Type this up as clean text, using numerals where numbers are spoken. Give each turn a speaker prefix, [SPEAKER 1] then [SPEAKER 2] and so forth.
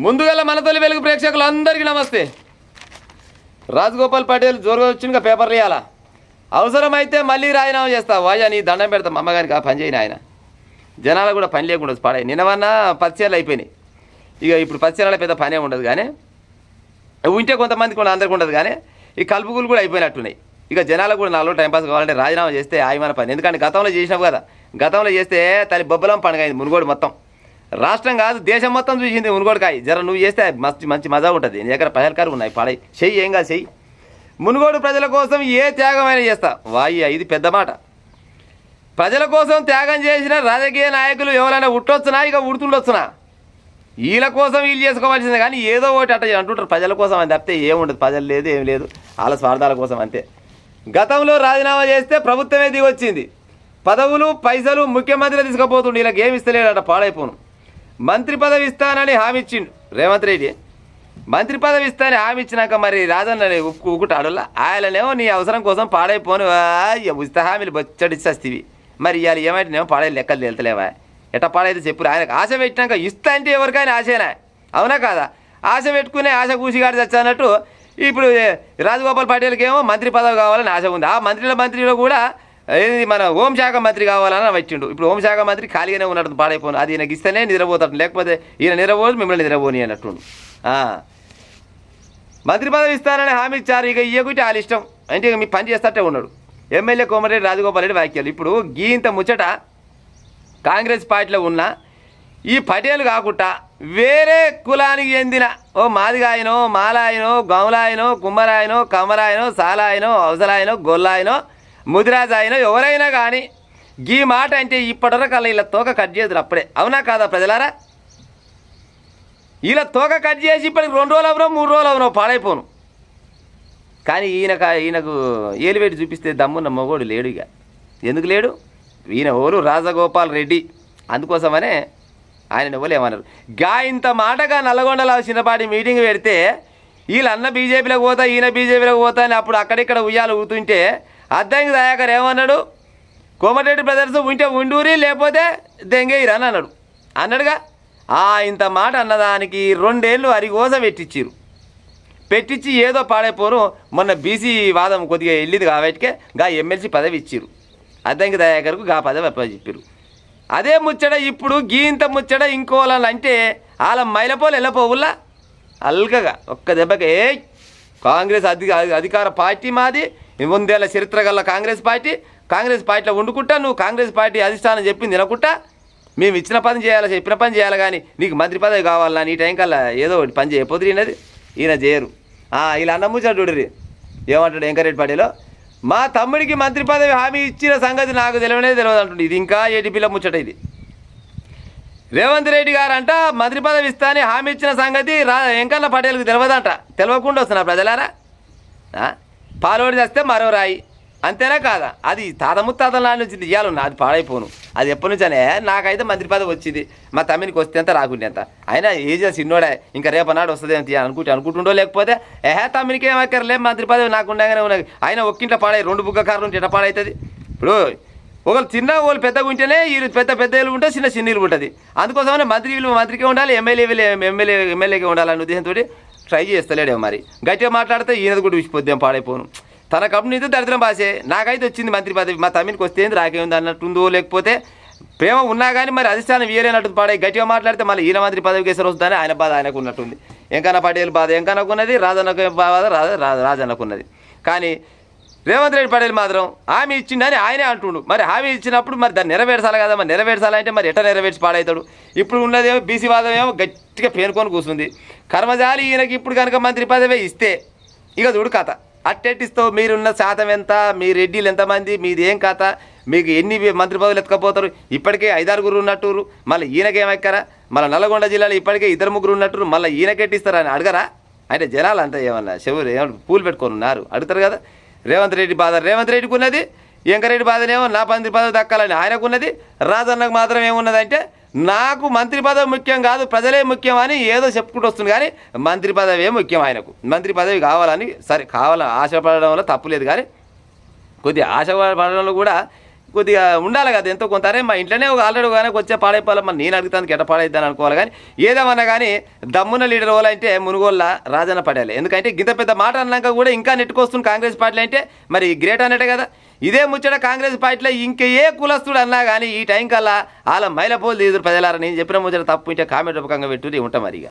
[SPEAKER 1] ముందుగల మన తొలి వెలుగు ప్రేక్షకులందరికీ నమస్తే. రాజగోపాల్ పటేల్ జోరుగా వచ్చిందిగా పేపర్లు ఇవ్వాలా, అవసరమైతే మళ్ళీ రాజీనామా చేస్తా వాయా నీ దండం పెడతాం అమ్మగారికి. ఆ పని చేయని ఆయన జనాలు కూడా పని లేకుండా పడాయి. నిన్నవన్నా 10 చీరలు అయిపోయినాయి. ఇక ఇప్పుడు 10 చీరల పెద్ద పనే ఉండదు, కానీ ఉంటే కొంతమందికి కూడా అందరికి ఉండదు. కానీ ఈ కలుపుకులు కూడా అయిపోయినట్టున్నాయి. ఇక జనాలకు కూడా నాలో టైంపాస్ కావాలంటే రాజీనామా చేస్తే ఆయమైన పని. ఎందుకంటే గతంలో చేసినావు కదా, గతంలో చేస్తే తల్లి బొబ్బలం పండుగ అయింది. మునుగోడు మొత్తం రాష్ట్రం కాదు దేశం మొత్తం చూసింది మునుగోడుకాయ. జర నువ్వు చేస్తే మంచి మజా ఉంటుంది. నీ దగ్గర పహల్కారు ఉన్నాయి, పాడై చెయ్యి, ఏం కాదు చెయ్యి. మునుగోడు ప్రజల కోసం ఏ త్యాగమైనా చేస్తా వాయ్య, ఇది పెద్ద మాట. ప్రజల కోసం త్యాగం చేసిన రాజకీయ నాయకులు ఎవరైనా ఉట్టొచ్చునా, ఇక ఉడుతుండొచ్చునా, వీళ్ళ కోసం వీళ్ళు చేసుకోవాల్సిందే. కానీ ఏదో ఒకటి అట్ట అంటుంటారు ప్రజల కోసం అని తప్పితే ఏముండదు. ప్రజలు లేదు ఏం లేదు, వాళ్ళ స్వార్థాల కోసం అంతే. గతంలో రాజీనామా చేస్తే ప్రభుత్వమే దిగొచ్చింది. పదవులు పైసలు ముఖ్యమంత్రి తీసుకుపోతుండే, వీళ్ళకి ఏమి ఇస్తలేడట, పాడైపోను. మంత్రి పదవి ఇస్తానని హామీ ఇచ్చిండు రేవంత్ రెడ్డి. మంత్రి పదవి ఇస్తానని హామీ ఇచ్చినాక మరి రాజన్న ఊకుటాడులా ఆయననేమో నీ అవసరం కోసం పాడైపోను ఉచిత హామీలు బొచ్చడిచ్చేస్తీవి. మరి ఇవాళ ఏమంటేనేమో పాడేది లెక్కలు తెలుతలేవా, ఎట్ట పాడైతే చెప్పు. ఆయనకు ఆశ పెట్టినాక ఇస్తా అంటే ఎవరికైనా ఆశేనా, అవునా కాదా? ఆశ పెట్టుకునే ఆశ కూసిగాడి చచ్చన్నట్టు ఇప్పుడు రాజగోపాల్ పటేల్కి ఏమో మంత్రి పదవి కావాలని ఆశ ఉంది. ఆ మంత్రిలో కూడా ఏది మన హోంశాఖ మంత్రి కావాలని వచ్చిండు. ఇప్పుడు హోంశాఖ మంత్రి ఖాళీగానే ఉన్నట్టు పాడైపోను. అది ఈయనకి ఇస్తేనే నిద్రపోతాడు, లేకపోతే ఈయన నిద్రపోదు మిమ్మల్ని నిద్రపోని అన్నట్టు. మంత్రి పదవి ఇస్తానని హామీ ఇచ్చారు, ఇక ఇయ్యకుంటే వాళ్ళ ఇష్టం అంటే ఇక మీ పని చేస్తట్టే ఉన్నాడు. ఎమ్మెల్యే కోమటిరెడ్డి రాజగోపాల్ రెడ్డి వ్యాఖ్యలు. ఇప్పుడు గీంత ముచ్చట కాంగ్రెస్ పార్టీలో ఉన్న ఈ పటేల్ కాకుండా వేరే కులానికి చెందిన ఓ మాదిగాయనో మాలాయనో గౌలాయనో కుమ్మరాయనో కమ్మరాయనో సాలాయనో అవసరాయనో గొల్లాయనో ముదిరాజాయనో ఎవరైనా కానీ గీ మాట అంటే ఇప్పటివరకు అలా ఇలా తోక కట్ చేద్దరు అప్పుడే, అవునా కాదా ప్రజలారా? ఇలా తోక కట్ చేసి ఇప్పటికి 2 రోజులు అవరో 3 రోజులు అవరో పాడైపోను. కానీ ఈయనకు ఏలివేటి చూపిస్తే దమ్మున్న మగోడు లేడు. ఇక ఎందుకు లేడు? ఈయన ఓరు రాజగోపాల్ రెడ్డి, అందుకోసమనే ఆయన ఎవరు ఏమన్నారు. ఇంత మాటగా నల్లగొండలో చిన్నపాటి మీటింగ్ పెడితే వీళ్ళన్న బీజేపీలోకి పోతా ఈయన బీజేపీలోకి పోతా అని అప్పుడు అక్కడిక్కడ ఉయ్యాలు ఊతుంటే అద్దంకి దయాకర్ ఏమన్నాడు, కోమటిరెడ్డి బ్రదర్స్ ఉంటే ఉండూరి లేకపోతే దెంగేయిరు అని అన్నాడుగా. ఇంత మాట అన్నదానికి 2 ఏళ్ళు అరిగోస పెట్టించి ఏదో పాడైపోను. మొన్న బీసీ వాదం కొద్దిగా వెళ్ళింది కాబట్టికే ఎమ్మెల్సీ పదవి ఇచ్చిరు అద్దంకి దయాకర్కు, పదవి చెప్పారు. అదే ముచ్చట ఇప్పుడు గీంత ముచ్చట ఇంకోవాలని అంటే వాళ్ళ మైలపోలు వెళ్ళపోవుల్లా అల్కగా ఒక్క దెబ్బకి కాంగ్రెస్ అధికార పార్టీ మాది, 100 ఏళ్ల చరిత్ర గల కాంగ్రెస్ పార్టీలో వండుకుంటా నువ్వు కాంగ్రెస్ పార్టీ అధిష్టానం చెప్పింది తినకుంటా మేము ఇచ్చిన పని చేయాలి చెప్పిన పని చేయాలి. కానీ నీకు మంత్రి పదవి కావాలన్నా నీ టైం కల్లా ఏదో ఒకటి పని చేయకపోతే ఈయన చేయరు. ఇలా అన్న ముచ్చట చూడరి ఏమంటాడు వెంకరెడ్డి పార్టీలో, మా తమ్ముడికి మంత్రి పదవి హామీ ఇచ్చిన సంగతి నాకు తెలియదు అంటుండే. ఇది ఇంకా ఏటీపీలో ముచ్చట. ఇది రేవంత్ రెడ్డి గారు అంట మంత్రి పదవి ఇస్తానని హామీ ఇచ్చిన సంగతి వెంకన్న పటేల్కి తెలియదంట. తెలియకుండా వస్తున్నా ప్రజలారా. పాలోడి చేస్తే మరో రాయి, అంతేనా కాదా? అది తాత ముత్తాతల నాటి నుంచి ఇవ్వాలన్నా, అది పాడైపోను. అది ఎప్పటి నుంచనే నాకైతే మంత్రి పదవి వచ్చింది, మా తమ్మినికి వస్తే ఎంత రాకుంటే ఎంత, అయినా ఏజ్ చిన్నోడే ఇంకా రేపనాడు వస్తుంది ఎంత అనుకుంటుండో, లేకపోతే తమ్మినికి ఏమక్కర్లే మంత్రి పదవి నాకు ఉండగానే ఉన్నది. అయినా ఒక్కింట్లో పాడాయి 2 బుగ్గ కార్లు ఉంటే ఎట్లా పాడవుతుంది? ఇప్పుడు ఒకళ్ళు చిన్న వాళ్ళు పెద్దగా ఉంటేనే వీళ్ళు పెద్ద ఇల్లు ఉంటే చిన్న ఇల్లు ఉంటుంది. అందుకోసమనే మంత్రికే ఉండాలి, ఎమ్మెల్యేకి ఉండాలనే ఉద్దేశంతో ట్రై చేస్తలేడేమో. మరి గట్టిగా మాట్లాడితే ఈయనది కూడా విసిపోద్దాం, పాడైపోను. తన కడుపు అయితే దరిద్రం భాషే. నాకైతే వచ్చింది మంత్రి పదవి, మా తమ్మినికి వస్తే రాకేముంది అన్నట్టుందో, లేకపోతే ప్రేమ ఉన్నా కానీ మరి అధిష్టానం వేరేనట్టు పాడే. గట్టిగా మాట్లాడితే మళ్ళీ ఈయన మంత్రి పదవికి ఎసరు వస్తుందని ఆయన బాధ ఆయనకు ఉన్నట్టుంది. వెంకన్న పటేల్ బాధ వెంకన్నకు ఉన్నది, రాజన్నకు బాధ రాజన్నకు ఉన్నది. కానీ రేవంత్ రెడ్డి పటేల్ మాత్రం హామీ ఇచ్చిండని ఆయనే అంటుండు. మరి హామీ ఇచ్చినప్పుడు మరి దాన్ని నెరవేర్చాలి కదా. మరి నెరవేర్చాలంటే మరి ఎట్లా నెరవేర్చి పాడవుతాడు? ఇప్పుడు ఉన్నదేమో బీసీ వాదం ఏమో గట్టిగా పేనుకొని కూర్చుంది. కర్మజాలి ఈయనకి ఇప్పుడు కనుక మంత్రి పదవి ఇస్తే ఇక చూడు కథ అట్టెట్టిస్తావు. మీరున్న శాతం ఎంత, మీ రెడ్డిలు ఎంతమంది, మీది ఏం కథ, మీకు ఎన్ని మంత్రి పదవులు ఎత్తుకపోతారు? ఇప్పటికే 5-6 ఉన్నట్టు, మళ్ళీ ఈయనకేమెక్కరా? మళ్ళీ నల్లగొండ జిల్లాలో ఇప్పటికే 2-3 ఉన్నట్టు, మళ్ళీ ఈయనకెట్టిస్తారని అడగరా? అంటే జనాలు అంతా ఏమన్నా చెవులు ఏమన్నా పూలు పెట్టుకొని ఉన్నారు, అడుగుతారు కదా. రేవంత్ రెడ్డి బాధ రేవంత్ రెడ్డికి ఉన్నది, వెంకరెడ్డి బాధనేమో నా మంత్రి పదవి దక్కాలని ఆయనకున్నది. రాజన్నకు మాత్రం ఏమున్నదంటే నాకు మంత్రి పదవి ముఖ్యం కాదు ప్రజలే ముఖ్యం అని ఏదో చెప్పుకుంటూ వస్తుంది. కానీ మంత్రి పదవే ముఖ్యం ఆయనకు. మంత్రి పదవి కావాలని సరే కావాలని ఆశపడడం వల్ల తప్పు లేదు, కానీ కొద్దిగా ఆశపడడంలో కూడా కొద్దిగా ఉండాలి కదా ఎంతో కొంత. అరే మా ఇంట్లోనే ఒక ఆల్రెడీ కానీ వచ్చే పాడైపోవాలి, మరి నేను అడుగుతాను ఎట్ట పాడైద్దాను అనుకోవాలి. కానీ ఏదేమన్నా కానీ దమ్మున్న లీడర్ వాళ్ళంటే మునుగోళ్ళ రాజన్న పడాలి. ఎందుకంటే గింత పెద్ద మాట అన్నాక కూడా ఇంకా నెట్టుకొస్తుంది కాంగ్రెస్ పార్టీలు అంటే మరి గ్రేట్ అన్నట్టే కదా. ఇదే ముచ్చట కాంగ్రెస్ పార్టీలో ఇంకే ఏ కులస్తుడు అన్నా కానీ ఈ టైం కల్లా వాళ్ళ మైలపోలు తీదురు ప్రజలారా. నేను చెప్పిన ముచ్చట తప్పు ఉంటే కామెంట్ రూపకంగా పెట్టుకుని ఉంటాం మరి.